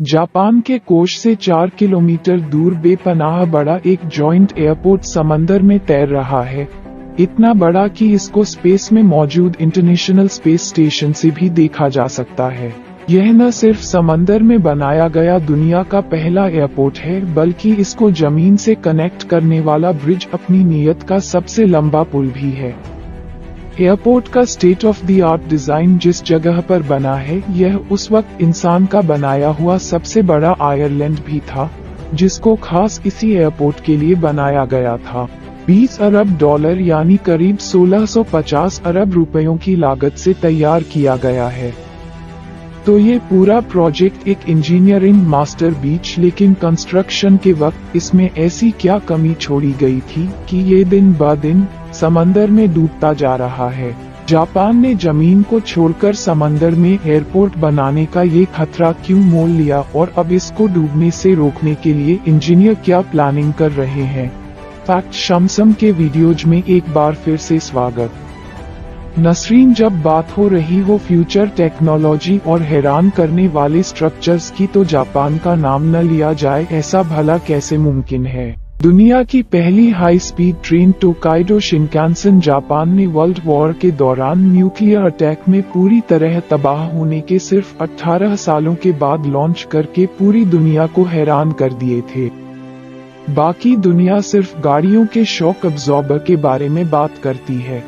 Japan के कोष से 4 किलोमीटर दूर बेपनाह बड़ा एक जॉइंट एयरपोर्ट समंदर में तैर रहा है। इतना बड़ा कि इसको स्पेस में मौजूद इंटरनेशनल स्पेस स्टेशन से भी देखा जा सकता है। यह न सिर्फ समंदर में बनाया गया दुनिया का पहला एयरपोर्ट है, बल्कि इसको जमीन से कनेक्ट करने वाला ब्रिज अपनी नियत का सबसे लंबा पुल भी है। एयरपोर्ट का state of the art design जिस जगह पर बना है, यह उस वक्त इंसान का बनाया हुआ सबसे बड़ा आयरलैंड भी था, जिसको खास इसी एयरपोर्ट के लिए बनाया गया था। 20 अरब डॉलर यानी करीब 1650 अरब रुपयों की लागत से तैयार किया गया है। तो ये पूरा प्रोजेक्ट एक इंजीनियरिंग मास्टर बीच, लेकिन कंस्ट्रक्शन के वक्त इसमें ऐसी क्या कमी छोड़ी गई थी कि ये दिन ब दिन समंदर में डूबता जा रहा है। जापान ने जमीन को छोड़कर समंदर में एयरपोर्ट बनाने का ये खतरा क्यों मोल लिया, और अब इसको डूबने से रोकने के लिए इंजीनियर क्या प्लानिंग कर रहे हैं? फैक्ट शमसम के वीडियोज में एक बार फिर से स्वागत। नसरीन, जब बात हो रही हो फ्यूचर टेक्नोलॉजी और हैरान करने वाले स्ट्रक्चर्स की, तो जापान का नाम न लिया जाए, ऐसा भला कैसे मुमकिन है? दुनिया की पहली high speed train Tokaido Shinkansen Japan ने वर्ल्ड वॉर के दौरान न्यूक्लियर अटैक में पूरी तरह तबाह होने के सिर्फ 18 सालों के बाद लॉन्च करके पूरी दुनिया को हैरान कर दिए थे। बाकी दुनिया सिर्फ गाड़ियों के शॉक अब्जॉर्बर के बारे में बात करती है,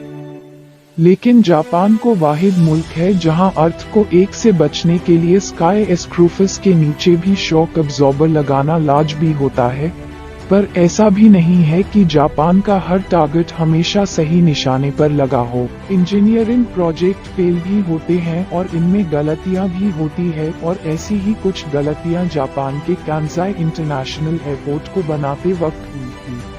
लेकिन जापान को वाहिद मुल्क है जहां अर्थ को एक से बचने के लिए स्काई एस्क्रूफस के नीचे भी शॉक अब्जॉर्बर लगाना लाजमी होता है। पर ऐसा भी नहीं है कि जापान का हर टारगेट हमेशा सही निशाने पर लगा हो। इंजीनियरिंग प्रोजेक्ट फेल भी होते हैं और इनमें गलतियां भी होती है, और ऐसी ही कुछ गलतियां जापान के कांजाई इंटरनेशनल एयरपोर्ट को बनाते वक्त हुई थी।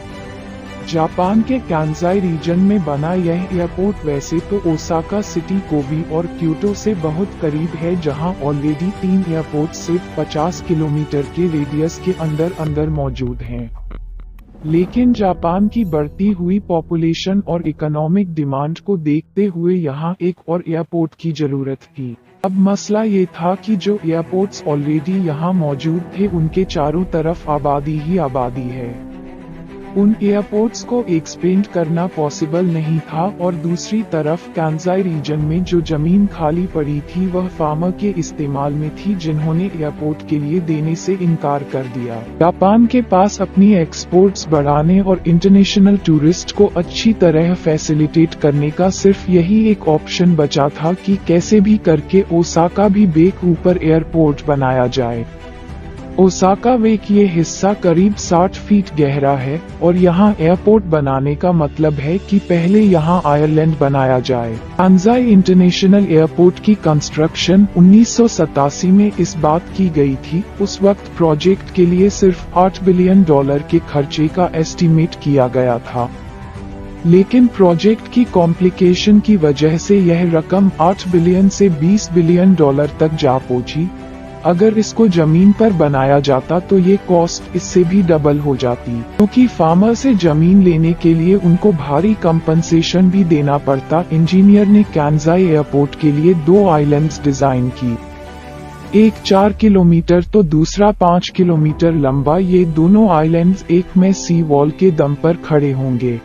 जापान के कांजाई रीजन में बना यह एयरपोर्ट वैसे तो ओसाका सिटी, कोबी और क्योटो से बहुत करीब है, जहां ऑलरेडी 3 एयरपोर्ट सिर्फ 50 किलोमीटर के रेडियस के अंदर मौजूद हैं। लेकिन जापान की बढ़ती हुई पॉपुलेशन और इकोनॉमिक डिमांड को देखते हुए यहां एक और एयरपोर्ट की जरूरत थी। अब मसला ये था कि जो एयरपोर्ट्स ऑलरेडी यहां मौजूद थे, उनके चारों तरफ आबादी ही आबादी है। उन एयरपोर्ट्स को एक्सपेंड करना पॉसिबल नहीं था, और दूसरी तरफ कांजाई रीजन में जो जमीन खाली पड़ी थी वह फार्मर के इस्तेमाल में थी, जिन्होंने एयरपोर्ट के लिए देने से इनकार कर दिया। जापान के पास अपनी एक्सपोर्ट्स बढ़ाने और इंटरनेशनल टूरिस्ट को अच्छी तरह फैसिलिटेट करने का सिर्फ यही एक ऑप्शन बचा था कि कैसे भी करके ओसाका भी बे के ऊपर एयरपोर्ट बनाया जाए। ओसाका वे की ये हिस्सा करीब 60 फीट गहरा है, और यहाँ एयरपोर्ट बनाने का मतलब है कि पहले यहाँ आयरलैंड बनाया जाए। कांजाई इंटरनेशनल एयरपोर्ट की कंस्ट्रक्शन 1987 में इस बात की गई थी। उस वक्त प्रोजेक्ट के लिए सिर्फ $8 बिलियन के खर्चे का एस्टीमेट किया गया था, लेकिन प्रोजेक्ट की कॉम्प्लिकेशन की वजह से यह रकम 8 बिलियन से $20 बिलियन तक जा पहुंची। अगर इसको जमीन पर बनाया जाता तो ये कॉस्ट इससे भी डबल हो जाती, क्योंकि फार्मर से जमीन लेने के लिए उनको भारी कंपनसेशन भी देना पड़ता। इंजीनियर ने कांजाई एयरपोर्ट के लिए 2 आइलैंड्स डिजाइन की, एक 4 किलोमीटर तो दूसरा 5 किलोमीटर लंबा। ये दोनों आइलैंड्स एक में सी वॉल के दम पर खड़े होंगे।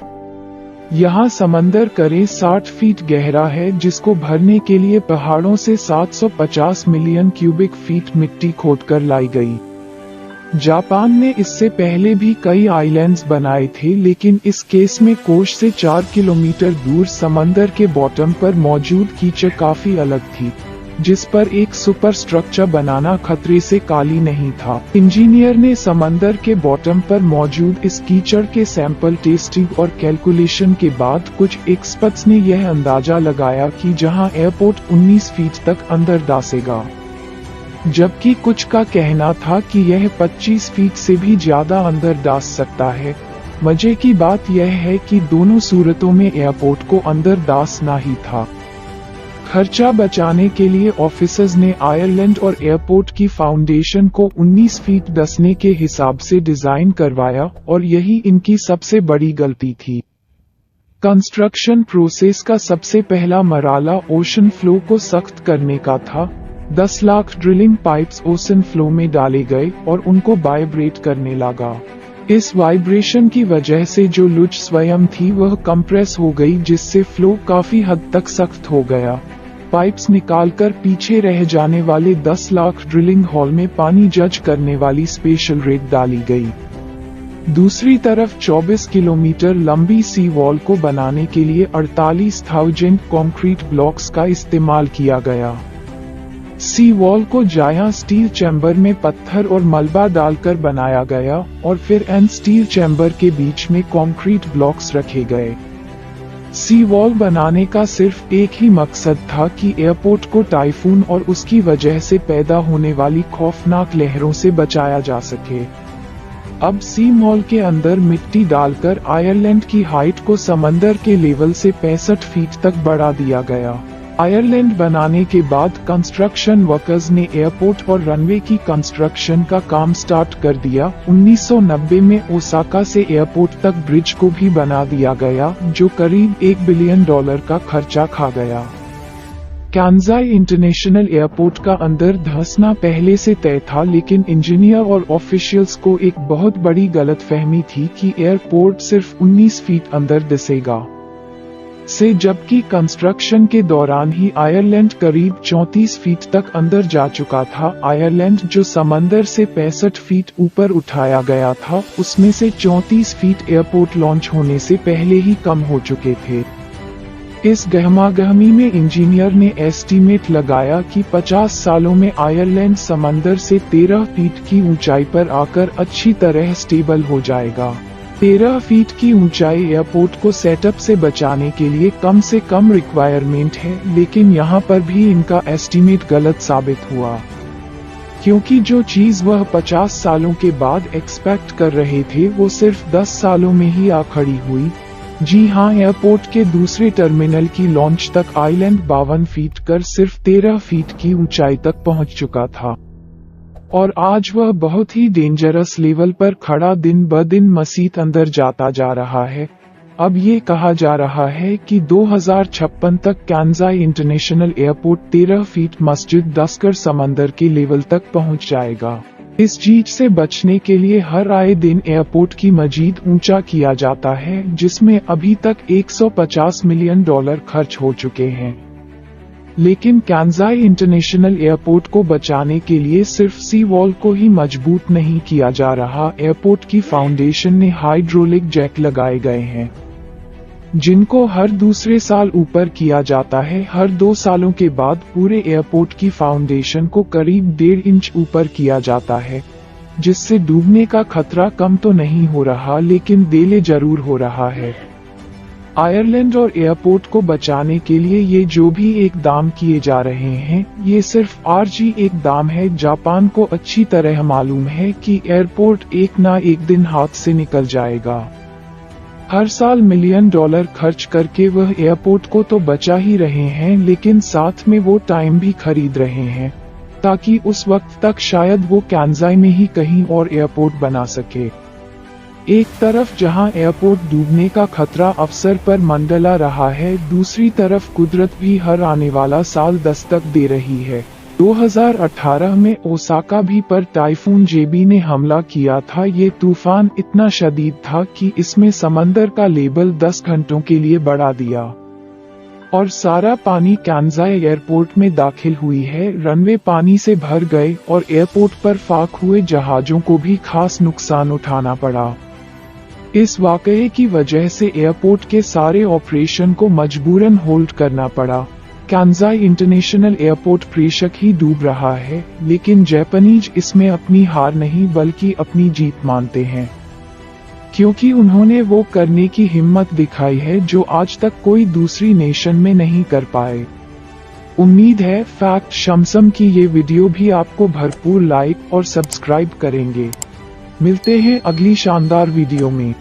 यहाँ समंदर करीब 60 फीट गहरा है, जिसको भरने के लिए पहाड़ों से 750 मिलियन क्यूबिक फीट मिट्टी खोदकर लाई गई। जापान ने इससे पहले भी कई आइलैंड्स बनाए थे, लेकिन इस केस में कोष से 4 किलोमीटर दूर समंदर के बॉटम पर मौजूद कीचड़ काफी अलग थी, जिस पर एक सुपर स्ट्रक्चर बनाना खतरे से काली नहीं था। इंजीनियर ने समंदर के बॉटम पर मौजूद इस कीचड़ के सैंपल टेस्टिंग और कैलकुलेशन के बाद कुछ एक्सपर्ट्स ने यह अंदाजा लगाया कि जहां एयरपोर्ट 19 फीट तक अंदर दासेगा, जबकि कुछ का कहना था कि यह 25 फीट से भी ज्यादा अंदर दास सकता है। मजे की बात यह है कि दोनों सूरतों में एयरपोर्ट को अंदर दासना ही था। खर्चा बचाने के लिए ऑफिसर्स ने आयरलैंड और एयरपोर्ट की फाउंडेशन को 19 फीट दसने के हिसाब से डिजाइन करवाया, और यही इनकी सबसे बड़ी गलती थी। कंस्ट्रक्शन प्रोसेस का सबसे पहला मराला ओशन फ्लो को सख्त करने का था। 10 lakh drilling pipes ocean flow में डाले गए और उनको वाइब्रेट करने लगा। इस वाइब्रेशन की वजह से जो लुच स्वयं थी वह कंप्रेस हो गई, जिससे फ्लो काफी हद तक सख्त हो गया। पाइप्स निकालकर पीछे रह जाने वाले 10 लाख ड्रिलिंग हॉल में पानी जज करने वाली स्पेशल रेक डाली गई। दूसरी तरफ 24 किलोमीटर लंबी सी वॉल को बनाने के लिए 48,000 कंक्रीट ब्लॉक्स का इस्तेमाल किया गया। सी वॉल को जाया स्टील चैम्बर में पत्थर और मलबा डालकर बनाया गया और फिर एन स्टील चैम्बर के बीच में कंक्रीट ब्लॉक्स रखे गए। सी वॉल बनाने का सिर्फ एक ही मकसद था कि एयरपोर्ट को टाइफून और उसकी वजह से पैदा होने वाली खौफनाक लहरों से बचाया जा सके। अब सी मॉल के अंदर मिट्टी डालकर आयरलैंड की हाइट को समंदर के लेवल से 65 फीट तक बढ़ा दिया गया। आयरलैंड बनाने के बाद कंस्ट्रक्शन वर्कर्स ने एयरपोर्ट और रनवे की कंस्ट्रक्शन का काम स्टार्ट कर दिया। 1990 में ओसाका से एयरपोर्ट तक ब्रिज को भी बना दिया गया, जो करीब $1 बिलियन का खर्चा खा गया। कांजाई इंटरनेशनल एयरपोर्ट का अंदर धंसना पहले से तय था, लेकिन इंजीनियर और ऑफिशियल्स को एक बहुत बड़ी गलतफहमी थी कि एयरपोर्ट सिर्फ 19 फीट अंदर दिसेगा से, जबकि कंस्ट्रक्शन के दौरान ही आयरलैंड करीब 34 फीट तक अंदर जा चुका था। आयरलैंड जो समंदर से 65 फीट ऊपर उठाया गया था, उसमें से 34 फीट एयरपोर्ट लॉन्च होने से पहले ही कम हो चुके थे। इस गहमागहमी में इंजीनियर ने एस्टीमेट लगाया कि 50 सालों में आयरलैंड समंदर से 13 फीट की ऊंचाई पर आकर अच्छी तरह स्टेबल हो जाएगा। 13 फीट की ऊंचाई एयरपोर्ट को सेटअप से बचाने के लिए कम से कम रिक्वायरमेंट है, लेकिन यहाँ पर भी इनका एस्टीमेट गलत साबित हुआ, क्योंकि जो चीज वह 50 सालों के बाद एक्सपेक्ट कर रहे थे वो सिर्फ 10 सालों में ही आ खड़ी हुई। जी हाँ, एयरपोर्ट के दूसरे टर्मिनल की लॉन्च तक आइलैंड 52 फीट कर सिर्फ 13 फीट की ऊंचाई तक पहुंच चुका था, और आज वह बहुत ही डेंजरस लेवल पर खड़ा दिन ब दिन मसीत अंदर जाता जा रहा है। अब ये कहा जा रहा है कि 2056 तक कांजाई इंटरनेशनल एयरपोर्ट 13 फीट मस्जिद दसकर समंदर के लेवल तक पहुंच जाएगा। इस चीज से बचने के लिए हर आए दिन एयरपोर्ट की मजीद ऊंचा किया जाता है, जिसमें अभी तक $150 मिलियन खर्च हो चुके हैं। लेकिन कांजाई इंटरनेशनल एयरपोर्ट को बचाने के लिए सिर्फ सी वॉल को ही मजबूत नहीं किया जा रहा, एयरपोर्ट की फाउंडेशन ने हाइड्रोलिक जैक लगाए गए हैं, जिनको हर दूसरे साल ऊपर किया जाता है। हर 2 सालों के बाद पूरे एयरपोर्ट की फाउंडेशन को करीब 1.5 इंच ऊपर किया जाता है, जिससे डूबने का खतरा कम तो नहीं हो रहा, लेकिन देले जरूर हो रहा है। आयरलैंड और एयरपोर्ट को बचाने के लिए ये जो भी इकदाम किए जा रहे हैं, ये सिर्फ आरजी इकदाम है। जापान को अच्छी तरह मालूम है कि एयरपोर्ट एक ना एक दिन हाथ से निकल जाएगा। हर साल $1 मिलियन खर्च करके वह एयरपोर्ट को तो बचा ही रहे हैं, लेकिन साथ में वो टाइम भी खरीद रहे हैं, ताकि उस वक्त तक शायद वो कांजाई में ही कहीं और एयरपोर्ट बना सके। एक तरफ जहां एयरपोर्ट डूबने का खतरा अफसर पर मंडला रहा है, दूसरी तरफ कुदरत भी हर आने वाला साल दस्तक दे रही है। 2018 में ओसाका भी पर टाइफून जेबी ने हमला किया था। ये तूफान इतना शदीद था कि इसमें समंदर का लेवल 10 घंटों के लिए बढ़ा दिया और सारा पानी कांजाई एयरपोर्ट में दाखिल हुई है। रनवे पानी से भर गए और एयरपोर्ट पर फाक हुए जहाजों को भी खास नुकसान उठाना पड़ा। इस वाकये की वजह से एयरपोर्ट के सारे ऑपरेशन को मजबूरन होल्ड करना पड़ा। कांजाई इंटरनेशनल एयरपोर्ट प्रेशक ही डूब रहा है, लेकिन जापानीज इसमें अपनी हार नहीं बल्कि अपनी जीत मानते हैं, क्योंकि उन्होंने वो करने की हिम्मत दिखाई है जो आज तक कोई दूसरी नेशन में नहीं कर पाए। उम्मीद है फैक्ट शमसम की ये वीडियो भी आपको भरपूर लाइक और सब्सक्राइब करेंगे। मिलते हैं अगली शानदार वीडियो में।